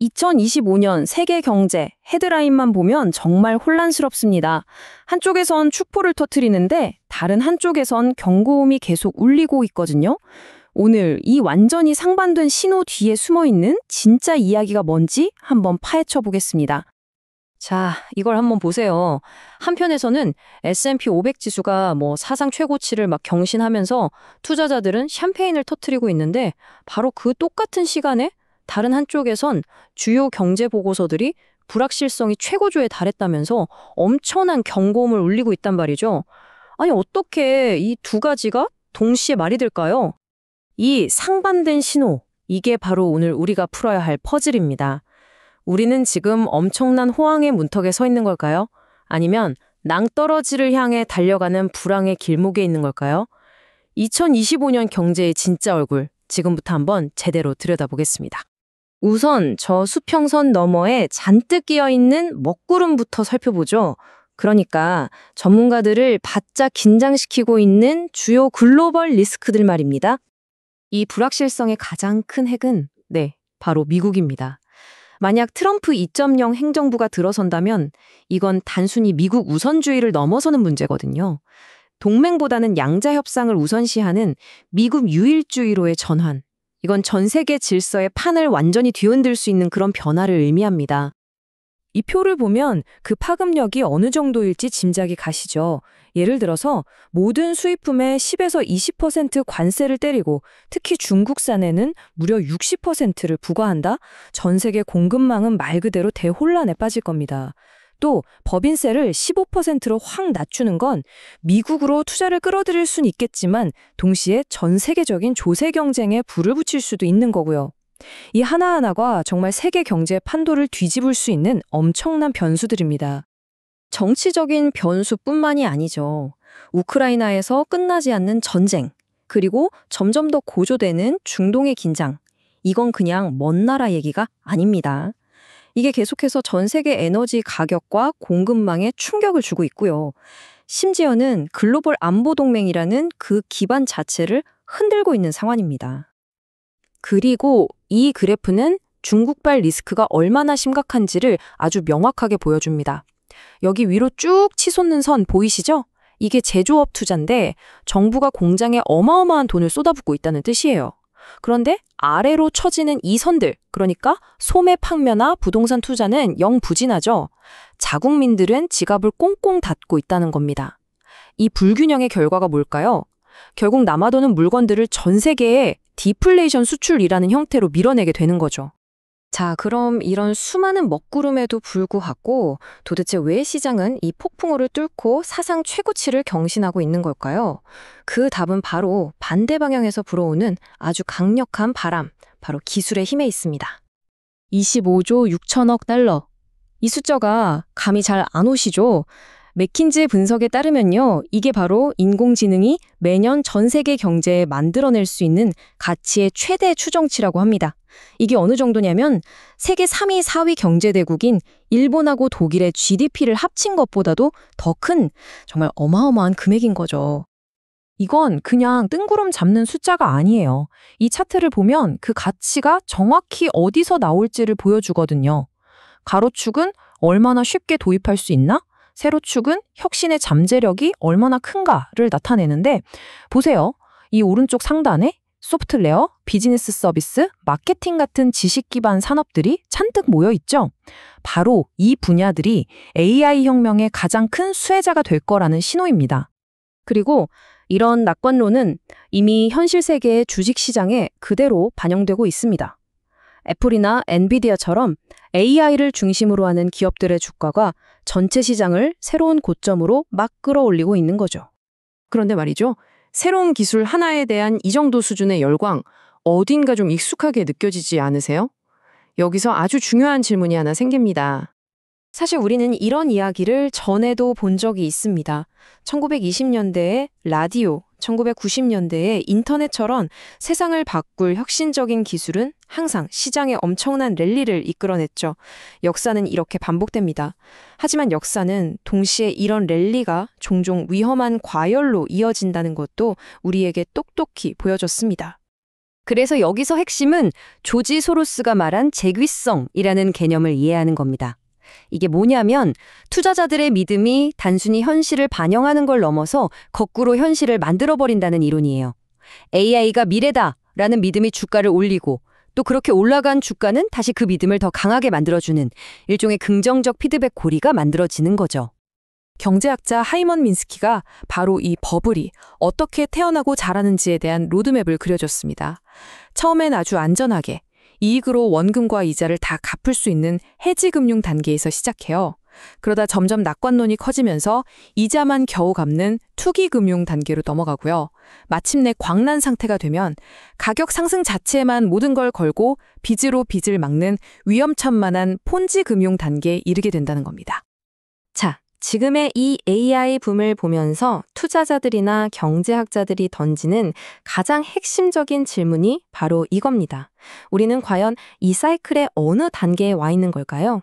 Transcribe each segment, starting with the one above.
2025년 세계 경제 헤드라인만 보면 정말 혼란스럽습니다. 한쪽에선 축포를 터뜨리는데 다른 한쪽에선 경고음이 계속 울리고 있거든요. 오늘 이 완전히 상반된 신호 뒤에 숨어있는 진짜 이야기가 뭔지 한번 파헤쳐 보겠습니다. 자, 이걸 한번 보세요. 한편에서는 S&P 500 지수가 사상 최고치를 막 경신하면서 투자자들은 샴페인을 터뜨리고 있는데 바로 그 똑같은 시간에 다른 한쪽에선 주요 경제 보고서들이 불확실성이 최고조에 달했다면서 엄청난 경고음을 울리고 있단 말이죠. 아니, 어떻게 이 두 가지가 동시에 말이 될까요? 이 상반된 신호, 이게 바로 오늘 우리가 풀어야 할 퍼즐입니다. 우리는 지금 엄청난 호황의 문턱에 서 있는 걸까요? 아니면 낭떠러지를 향해 달려가는 불황의 길목에 있는 걸까요? 2025년 경제의 진짜 얼굴, 지금부터 한번 제대로 들여다보겠습니다. 우선 저 수평선 너머에 잔뜩 끼어있는 먹구름부터 살펴보죠. 그러니까 전문가들을 바짝 긴장시키고 있는 주요 글로벌 리스크들 말입니다. 이 불확실성의 가장 큰 핵은 바로 미국입니다. 만약 트럼프 2.0 행정부가 들어선다면 이건 단순히 미국 우선주의를 넘어서는 문제거든요. 동맹보다는 양자 협상을 우선시하는 미국 유일주의로의 전환. 이건 전 세계 질서의 판을 완전히 뒤흔들 수 있는 그런 변화를 의미합니다. 이 표를 보면 그 파급력이 어느 정도일지 짐작이 가시죠. 예를 들어서 모든 수입품에 10에서 20% 관세를 때리고 특히 중국산에는 무려 60%를 부과한다? 전 세계 공급망은 말 그대로 대혼란에 빠질 겁니다. 또 법인세를 15%로 확 낮추는 건 미국으로 투자를 끌어들일 수는 있겠지만 동시에 전 세계적인 조세 경쟁에 불을 붙일 수도 있는 거고요. 이 하나하나가 정말 세계 경제의 판도를 뒤집을 수 있는 엄청난 변수들입니다. 정치적인 변수뿐만이 아니죠. 우크라이나에서 끝나지 않는 전쟁, 그리고 점점 더 고조되는 중동의 긴장. 이건 그냥 먼 나라 얘기가 아닙니다. 이게 계속해서 전 세계 에너지 가격과 공급망에 충격을 주고 있고요. 심지어는 글로벌 안보동맹이라는 그 기반 자체를 흔들고 있는 상황입니다. 그리고 이 그래프는 중국발 리스크가 얼마나 심각한지를 아주 명확하게 보여줍니다. 여기 위로 쭉 치솟는 선 보이시죠? 이게 제조업 투자인데 정부가 공장에 어마어마한 돈을 쏟아붓고 있다는 뜻이에요. 그런데 아래로 처지는 이 선들, 그러니까 소매 판매나 부동산 투자는 영 부진하죠. 자국민들은 지갑을 꽁꽁 닫고 있다는 겁니다. 이 불균형의 결과가 뭘까요? 결국 남아도는 물건들을 전 세계에 디플레이션 수출이라는 형태로 밀어내게 되는 거죠. 자, 그럼 이런 수많은 먹구름에도 불구하고 도대체 왜 시장은 이 폭풍우를 뚫고 사상 최고치를 경신하고 있는 걸까요? 그 답은 바로 반대 방향에서 불어오는 아주 강력한 바람, 바로 기술의 힘에 있습니다. 25조 6천억 달러. 이 숫자가 감이 잘 안 오시죠? 맥킨지 분석에 따르면요, 이게 바로 인공지능이 매년 전 세계 경제에 만들어낼 수 있는 가치의 최대 추정치라고 합니다. 이게 어느 정도냐면 세계 3위, 4위 경제대국인 일본하고 독일의 GDP를 합친 것보다도 더 큰 정말 어마어마한 금액인 거죠. 이건 그냥 뜬구름 잡는 숫자가 아니에요. 이 차트를 보면 그 가치가 정확히 어디서 나올지를 보여주거든요. 가로축은 얼마나 쉽게 도입할 수 있나? 세로축은 혁신의 잠재력이 얼마나 큰가를 나타내는데 보세요. 이 오른쪽 상단에 소프트웨어, 비즈니스 서비스, 마케팅 같은 지식 기반 산업들이 잔뜩 모여 있죠. 바로 이 분야들이 AI 혁명의 가장 큰 수혜자가 될 거라는 신호입니다. 그리고 이런 낙관론은 이미 현실 세계의 주식시장에 그대로 반영되고 있습니다. 애플이나 엔비디아처럼 AI를 중심으로 하는 기업들의 주가가 전체 시장을 새로운 고점으로 막 끌어올리고 있는 거죠. 그런데 말이죠. 새로운 기술 하나에 대한 이 정도 수준의 열광, 어딘가 좀 익숙하게 느껴지지 않으세요? 여기서 아주 중요한 질문이 하나 생깁니다. 사실 우리는 이런 이야기를 전에도 본 적이 있습니다. 1920년대에 라디오, 1990년대에 인터넷처럼 세상을 바꿀 혁신적인 기술은 항상 시장에 엄청난 랠리를 이끌어냈죠. 역사는 이렇게 반복됩니다. 하지만 역사는 동시에 이런 랠리가 종종 위험한 과열로 이어진다는 것도 우리에게 똑똑히 보여줬습니다. 그래서 여기서 핵심은 조지 소로스가 말한 재귀성이라는 개념을 이해하는 겁니다. 이게 뭐냐면 투자자들의 믿음이 단순히 현실을 반영하는 걸 넘어서 거꾸로 현실을 만들어버린다는 이론이에요. AI가 미래다라는 믿음이 주가를 올리고 또 그렇게 올라간 주가는 다시 그 믿음을 더 강하게 만들어주는 일종의 긍정적 피드백 고리가 만들어지는 거죠. 경제학자 하이먼 민스키가 바로 이 버블이 어떻게 태어나고 자라는지에 대한 로드맵을 그려줬습니다. 처음엔 아주 안전하게 이익으로 원금과 이자를 다 갚을 수 있는 해지 금융 단계에서 시작해요. 그러다 점점 낙관론이 커지면서 이자만 겨우 갚는 투기 금융 단계로 넘어가고요. 마침내 광란 상태가 되면 가격 상승 자체에만 모든 걸 걸고 빚으로 빚을 막는 위험천만한 폰지 금융 단계에 이르게 된다는 겁니다. 자, 지금의 이 AI 붐을 보면서 투자자들이나 경제학자들이 던지는 가장 핵심적인 질문이 바로 이겁니다. 우리는 과연 이 사이클의 어느 단계에 와 있는 걸까요?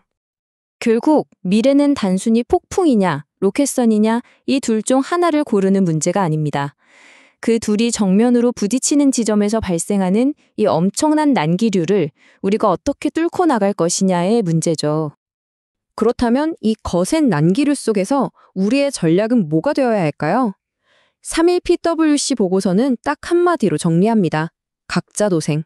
결국 미래는 단순히 폭풍이냐, 로켓선이냐 이 둘 중 하나를 고르는 문제가 아닙니다. 그 둘이 정면으로 부딪히는 지점에서 발생하는 이 엄청난 난기류를 우리가 어떻게 뚫고 나갈 것이냐의 문제죠. 그렇다면 이 거센 난기류 속에서 우리의 전략은 뭐가 되어야 할까요? 3일 PwC 보고서는 딱 한마디로 정리합니다. 각자 도생.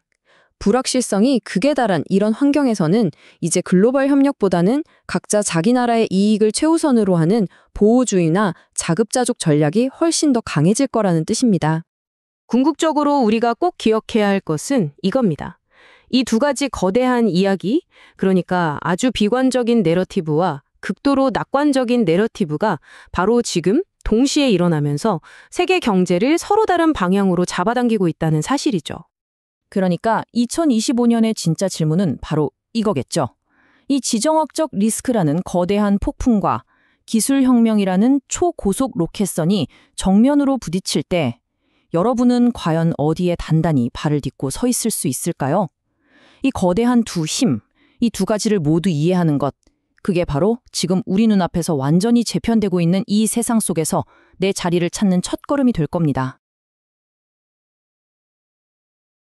불확실성이 극에 달한 이런 환경에서는 이제 글로벌 협력보다는 각자 자기 나라의 이익을 최우선으로 하는 보호주의나 자급자족 전략이 훨씬 더 강해질 거라는 뜻입니다. 궁극적으로 우리가 꼭 기억해야 할 것은 이겁니다. 이 두 가지 거대한 이야기, 그러니까 아주 비관적인 내러티브와 극도로 낙관적인 내러티브가 바로 지금 동시에 일어나면서 세계 경제를 서로 다른 방향으로 잡아당기고 있다는 사실이죠. 그러니까 2025년의 진짜 질문은 바로 이거겠죠. 이 지정학적 리스크라는 거대한 폭풍과 기술혁명이라는 초고속 로켓선이 정면으로 부딪힐 때 여러분은 과연 어디에 단단히 발을 딛고 서 있을 수 있을까요? 이 거대한 두 힘, 이 두 가지를 모두 이해하는 것, 그게 바로 지금 우리 눈앞에서 완전히 재편되고 있는 이 세상 속에서 내 자리를 찾는 첫걸음이 될 겁니다.